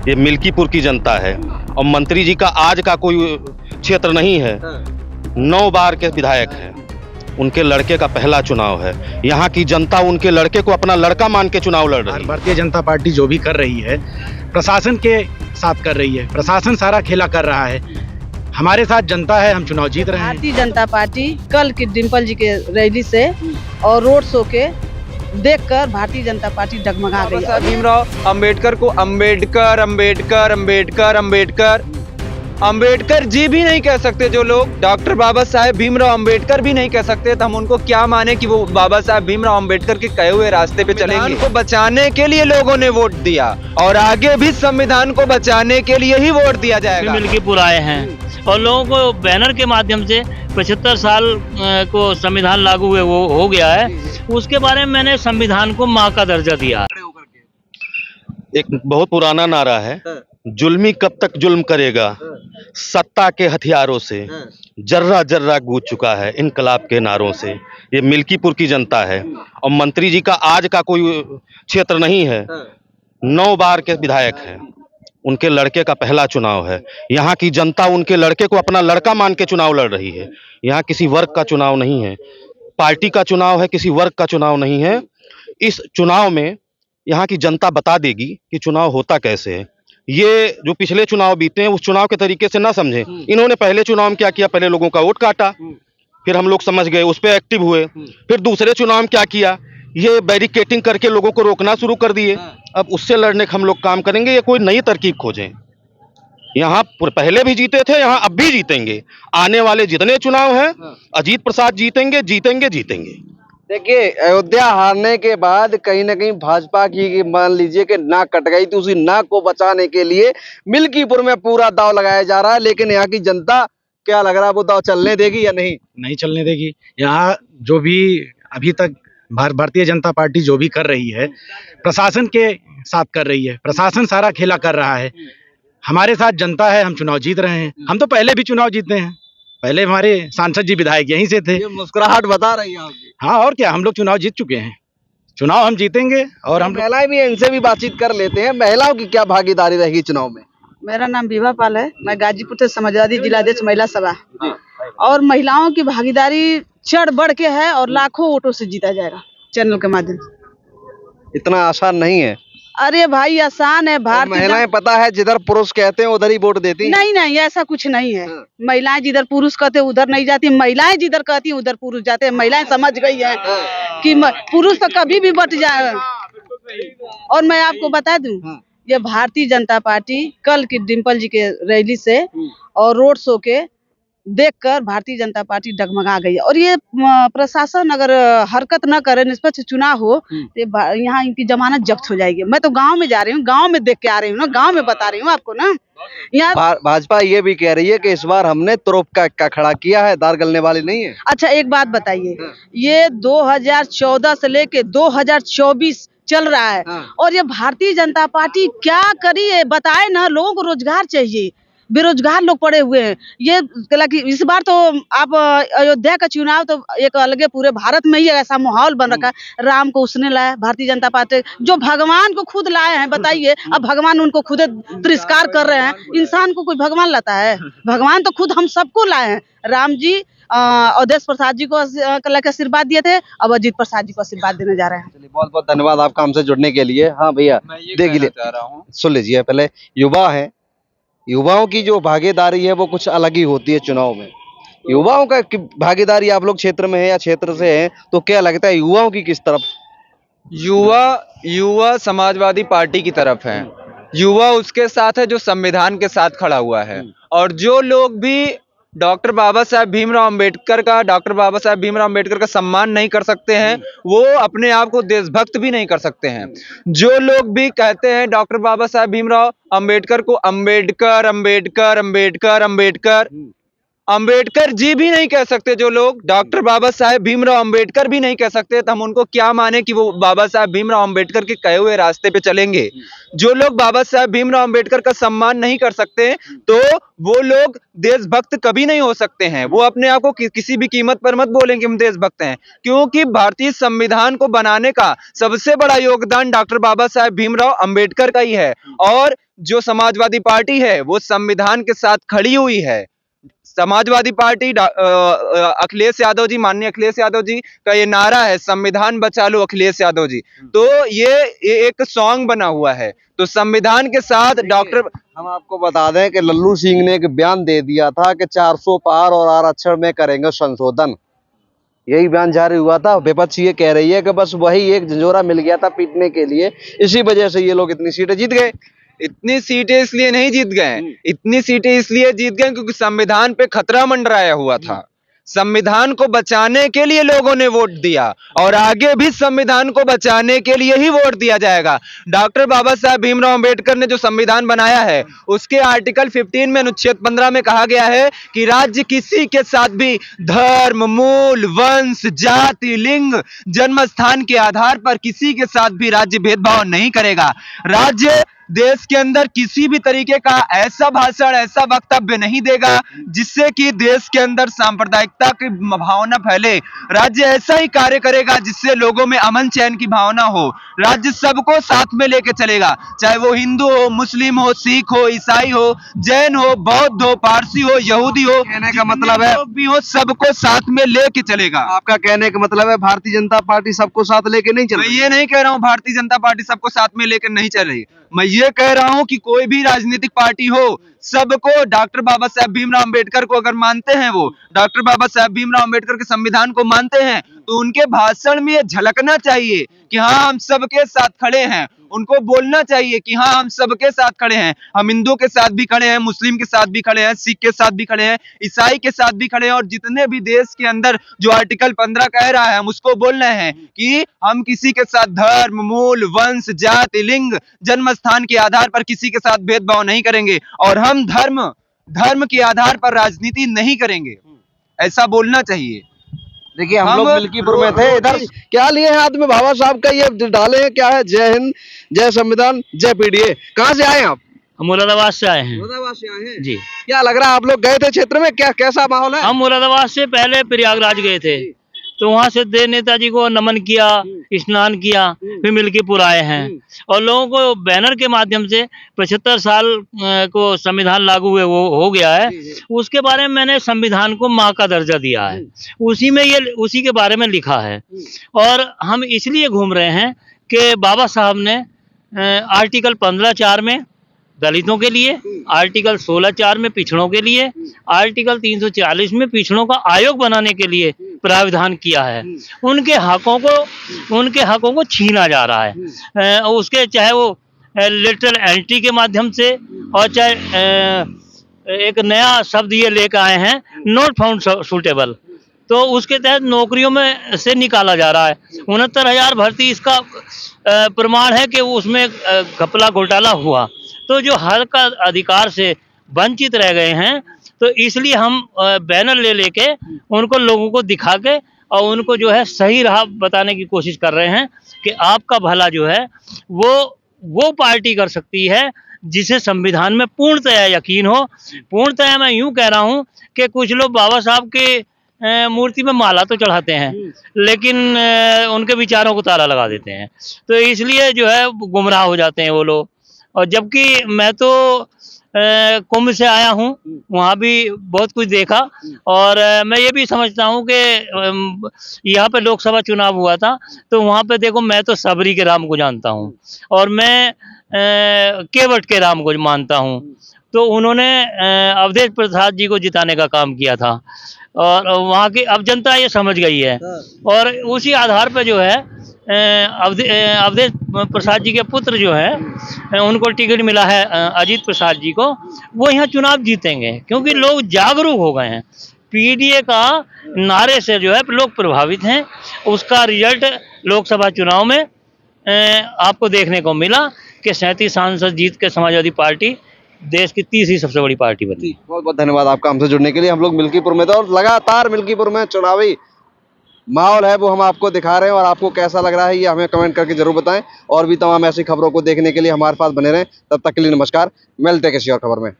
ये मिल्कीपुर की जनता है और मंत्री जी का आज का कोई क्षेत्र नहीं है। 9 बार के विधायक हैं, उनके लड़के का पहला चुनाव है। यहाँ की जनता उनके लड़के को अपना लड़का मान के चुनाव लड़ रही है। भारतीय जनता पार्टी जो भी कर रही है प्रशासन के साथ कर रही है, प्रशासन सारा खेला कर रहा है। हमारे साथ जनता है, हम चुनाव जीत रहे हैं। भारतीय जनता पार्टी कल की डिम्पल जी के रैली से और रोड शो के देखकर भारतीय जनता पार्टी डगमगा गई। भीमराव अंबेडकर को अंबेडकर अंबेडकर अंबेडकर अंबेडकर अंबेडकर जी भी नहीं कह सकते जो लोग, डॉक्टर बाबा साहेब भीमराव अंबेडकर भी नहीं कह सकते, तो हम उनको क्या माने कि वो बाबा साहेब भीमराव अंबेडकर के कहे हुए रास्ते पे चलेंगे। संविधान को बचाने के लिए लोगों ने वोट दिया और आगे भी संविधान को बचाने के लिए ही वोट दिया जाएगा। मिल्कीपुर आए हैं और लोगों को बैनर के माध्यम से 75 साल को संविधान लागू हुए वो हो गया है, उसके बारे में मैंने संविधान को माँ का दर्जा दिया। एक बहुत पुराना नारा है, जुल्मी कब तक जुल्म करेगा, सत्ता के हथियारों से जर्रा जर्रा गूंज चुका है इनकलाब के नारों से। ये मिल्कीपुर की जनता है और मंत्री जी का आज का कोई क्षेत्र नहीं है। 9 बार के विधायक हैं, उनके लड़के का पहला चुनाव है। यहाँ की जनता उनके लड़के को अपना लड़का मान के चुनाव लड़ रही है। यहाँ किसी वर्ग का चुनाव नहीं है, पार्टी का चुनाव है, किसी वर्ग का चुनाव नहीं है। इस चुनाव में यहाँ की जनता बता देगी कि चुनाव होता कैसे है। ये जो पिछले चुनाव बीते हैं उस चुनाव के तरीके से ना समझें। इन्होंने पहले चुनाव में क्या किया, पहले लोगों का वोट काटा, फिर हम लोग समझ गए, उस पर एक्टिव हुए। फिर दूसरे चुनाव में क्या किया, ये बैरिकेटिंग करके लोगों को रोकना शुरू कर दिए। अब उससे लड़ने का हम लोग काम करेंगे, ये कोई नई तरकीब खोजें। यहाँ पहले भी जीते थे, यहाँ अब भी जीतेंगे। आने वाले जितने चुनाव हैं अजीत प्रसाद जीतेंगे जीतेंगे जीतेंगे। देखिए, अयोध्या हारने के बाद कहीं ना कहीं भाजपा की मान लीजिए कि नाक कट गई, तो उसी नाक को बचाने के लिए मिल्कीपुर में पूरा दांव लगाया जा रहा है। लेकिन यहाँ की जनता क्या लग रहा है, वो दांव चलने देगी या नहीं? नहीं चलने देगी। यहाँ जो भी अभी तक भारतीय जनता पार्टी जो भी कर रही है प्रशासन के साथ कर रही है, प्रशासन सारा खेला कर रहा है। हमारे साथ जनता है, हम चुनाव जीत रहे हैं। हम तो पहले भी चुनाव जीते हैं, पहले हमारे सांसद जी विधायक यहीं से थे। ये मुस्कुराहट बता रही है आपकी। हाँ, और क्या, हम लोग चुनाव जीत चुके हैं, चुनाव हम जीतेंगे। और हम महिलाएं भी इनसे भी बातचीत कर लेते हैं, महिलाओं की क्या भागीदारी रहेगी चुनाव में? मेरा नाम विभा पाल है, मैं गाजीपुर से समाजवादी जिलाध्यक्ष महिला सभा। और महिलाओं की भागीदारी चढ़ बढ़ के है और लाखों वोटों से जीता जाएगा चैनल के माध्यम से। इतना आसान नहीं है। अरे भाई आसान है। महिलाएं पता है जिधर पुरुष कहते हैं उधर ही वोट देती हैं। नहीं नहीं, ऐसा कुछ नहीं है। महिलाएं जिधर पुरुष कहते हैं उधर नहीं जाती, महिलाएं जिधर कहती हैं उधर पुरुष जाते हैं। महिलाएं समझ गई है कि पुरुष तो कभी भी बट जाए। और मैं आपको बता दूं, ये भारतीय जनता पार्टी कल की डिम्पल जी के रैली से और रोड शो के देखकर भारतीय जनता पार्टी डगमगा गई है। और ये प्रशासन अगर हरकत न करे, निष्पक्ष चुनाव हो, तो यहाँ इनकी जमानत जब्त हो जाएगी। मैं तो गांव में जा रही हूँ, गांव में देख के आ रही हूँ ना, गांव में बता रही हूँ आपको ना। यहाँ भाजपा ये भी कह रही है कि इस बार हमने तुरुप का खड़ा किया है, दार गलने वाली नहीं है। अच्छा, एक बात बताइए, ये 2014 से लेके 2024 चल रहा है और ये भारतीय जनता पार्टी क्या करी है बताए ना। लोगों को रोजगार चाहिए, बेरोजगार लोग पड़े हुए हैं। ये इस बार तो आप अयोध्या का चुनाव तो एक अलग पूरे भारत में ही ऐसा माहौल बन रखा है। राम को उसने लाया भारतीय जनता पार्टी, जो भगवान को खुद लाए हैं। बताइए, अब भगवान उनको खुद तिरस्कार कर रहे हैं। इंसान को कोई भगवान लाता है? भगवान तो खुद हम सबको लाए हैं। राम जी अवधेश प्रसाद जी को आशीर्वाद दिए थे, अब अजीत प्रसाद जी को आशीर्वाद देने जा रहे हैं। चलिए, बहुत बहुत धन्यवाद आपका हमसे जुड़ने के लिए। हाँ भैया, देखिए सुन लीजिए, पहले युवा है, युवाओं की जो भागीदारी है वो कुछ अलग ही होती है चुनाव में। युवाओं का भागीदारी, आप लोग क्षेत्र में है या क्षेत्र से हैं, तो क्या लगता है युवाओं की किस तरफ? युवा समाजवादी पार्टी की तरफ है। युवा उसके साथ है जो संविधान के साथ खड़ा हुआ है। और जो लोग भी डॉक्टर बाबा साहेब भीमराव अंबेडकर का सम्मान नहीं कर सकते हैं, वो अपने आप को देशभक्त भी नहीं कर सकते हैं। जो लोग भी कहते हैं डॉक्टर बाबा साहेब भीमराव अंबेडकर को अंबेडकर अंबेडकर अंबेडकर अंबेडकर अंबेडकर जी भी नहीं कह सकते जो लोग, डॉक्टर बाबा साहेब भीमराव अंबेडकर भी नहीं कह सकते, तो हम उनको क्या माने कि वो बाबा साहेब भीमराव अंबेडकर के कहे हुए रास्ते पे चलेंगे। जो लोग बाबा साहेब भीमराव अंबेडकर का सम्मान नहीं कर सकते, तो वो लोग देशभक्त कभी नहीं हो सकते हैं। वो अपने आप को किसी भी कीमत पर मत बोलेंगे हम देशभक्त हैं, क्योंकि भारतीय संविधान को बनाने का सबसे बड़ा योगदान डॉक्टर बाबा साहेब भीमराव अंबेडकर का ही है। और जो समाजवादी पार्टी है वो संविधान के साथ खड़ी हुई है। समाजवादी पार्टी अखिलेश यादव जी, माननीय अखिलेश यादव जी का ये नारा है, संविधान बचा लो अखिलेश यादव जी। तो ये एक सॉन्ग बना हुआ है। तो संविधान के साथ डॉक्टर, हम आपको बता दें कि लल्लू सिंह ने एक बयान दे दिया था कि 400 पार और आरक्षण में करेंगे संशोधन। यही बयान जारी हुआ था। विपक्ष ये कह रही है कि बस वही एक झंझोरा मिल गया था पीटने के लिए, इसी वजह से ये लोग इतनी सीटें जीत गए। इतनी सीटें इसलिए नहीं जीत गए, इतनी सीटें इसलिए जीत गए क्योंकि संविधान पे खतरा मंडराया हुआ था। संविधान को बचाने के लिए लोगों ने वोट दिया और आगे भी संविधान को बचाने के लिए ही वोट दिया जाएगा। डॉक्टर बाबा साहब भीमराव अंबेडकर ने जो संविधान बनाया है उसके आर्टिकल 15 में अनुच्छेद 15 में कहा गया है कि राज्य किसी के साथ भी धर्म, मूल, वंश, जाति, लिंग, जन्म स्थान के आधार पर किसी के साथ भी राज्य भेदभाव नहीं करेगा। राज्य देश के अंदर किसी भी तरीके का ऐसा भाषण, ऐसा वक्तव्य नहीं देगा जिससे कि देश के अंदर सांप्रदायिकता की भावना फैले। राज्य ऐसा ही कार्य करेगा जिससे लोगों में अमन चैन की भावना हो। राज्य सबको साथ में लेके चलेगा, चाहे वो हिंदू हो, मुस्लिम हो, सिख हो, ईसाई हो, जैन हो, बौद्ध हो, पारसी हो, यहूदी हो, कहने का मतलब है भी हो, सबको साथ में लेके चलेगा। आपका कहने का मतलब है भारतीय जनता पार्टी सबको साथ लेके नहीं चल मैं रही? ये नहीं कह रहा हूं भारतीय जनता पार्टी सबको साथ में लेकर नहीं चल रही। मैं ये कह रहा हूं कि कोई भी राजनीतिक पार्टी हो, सबको डॉक्टर बाबा साहब भीमराव अंबेडकर को अगर मानते हैं, वो डॉक्टर बाबा साहब भीमराव अंबेडकर के संविधान को मानते हैं, तो उनके भाषण में ये झलकना चाहिए कि हाँ हम सबके साथ खड़े हैं। उनको बोलना चाहिए कि हाँ हम सबके साथ खड़े हैं, हम हिंदू के साथ भी खड़े हैं, मुस्लिम के साथ भी खड़े हैं, सिख के साथ भी खड़े हैं, ईसाई के साथ भी खड़े हैं, और जितने भी देश के अंदर जो आर्टिकल 15 कह रहा है हम उसको बोल रहे हैं कि हम किसी के साथ धर्म, मूल, वंश, जाति, लिंग, जन्म स्थान के आधार पर किसी के साथ भेदभाव नहीं करेंगे और हम धर्म के आधार पर राजनीति नहीं करेंगे। ऐसा बोलना चाहिए। देखिए हम लोग मिल्कीपुर में थे, इधर क्या लिए हैं हाथ में बाबा साहब का ये डाले हैं, क्या है? जय हिंद, जय संविधान, जय पीडीए। कहाँ से आए हैं आप? हम मुरादाबाद से आए हैं मुरादाबाद से आए हैं जी। क्या लग रहा है आप लोग गए थे क्षेत्र में, क्या कैसा माहौल है? हम मुरादाबाद से पहले प्रयागराज गए थे, तो वहाँ से देव नेताजी को नमन किया, स्नान किया, फिर मिल्कीपुर आए हैं और लोगों को बैनर के माध्यम से 75 साल को संविधान लागू हुए वो हो गया है, उसके बारे में मैंने संविधान को माँ का दर्जा दिया है, उसी के बारे में लिखा है। और हम इसलिए घूम रहे हैं कि बाबा साहब ने आर्टिकल 15(4) में दलितों के लिए, आर्टिकल 16(4) में पिछड़ों के लिए, आर्टिकल 340 में पिछड़ों का आयोग बनाने के लिए प्रावधान किया है। उनके हकों को छीना जा रहा है, उसके चाहे वो लेटरल एंट्री के माध्यम से और चाहे एक नया शब्द ये लेकर आए हैं नॉट फाउंड सूटेबल, तो उसके तहत नौकरियों में से निकाला जा रहा है। 69,000 भर्ती इसका प्रमाण है कि उसमें घपला घोटाला हुआ, तो जो हक का अधिकार से वंचित रह गए हैं, तो इसलिए हम बैनर ले लेके उनको लोगों को दिखा के और उनको जो है सही राह बताने की कोशिश कर रहे हैं कि आपका भला जो है वो पार्टी कर सकती है जिसे संविधान में पूर्णतया यकीन हो। पूर्णतया मैं यूं कह रहा हूं कि कुछ लोग बाबा साहब के मूर्ति में माला तो चढ़ाते हैं लेकिन उनके विचारों को ताला लगा देते हैं, तो इसलिए जो है गुमराह हो जाते हैं वो लोग। और जबकि मैं तो कुंभ से आया हूँ, वहाँ भी बहुत कुछ देखा और मैं ये भी समझता हूँ कि यहाँ पे लोकसभा चुनाव हुआ था, तो वहाँ पे देखो मैं तो सबरी के राम को जानता हूँ और मैं केवट के राम को मानता हूँ, तो उन्होंने अवधेश प्रसाद जी को जिताने का काम किया था और वहाँ की अब जनता ये समझ गई है और उसी आधार पर जो है अवधेश प्रसाद जी के पुत्र जो है उनको टिकट मिला है अजीत प्रसाद जी को, वो यहाँ चुनाव जीतेंगे क्योंकि लोग जागरूक हो गए हैं। पीडीए का नारे से जो है लोग प्रभावित हैं, उसका रिजल्ट लोकसभा चुनाव में आपको देखने को मिला कि 37 सांसद जीत के समाजवादी पार्टी देश की तीसरी सबसे बड़ी पार्टी बनी। बहुत बहुत धन्यवाद आपका हमसे जुड़ने के लिए। हम लोग मिल्कीपुर में थे और लगातार मिल्कीपुर में चुनावी माहौल है वो हम आपको दिखा रहे हैं और आपको कैसा लग रहा है ये हमें कमेंट करके जरूर बताएं और भी तमाम ऐसी खबरों को देखने के लिए हमारे पास बने रहें। तब तक के लिए नमस्कार, मिलते हैं किसी और खबर में।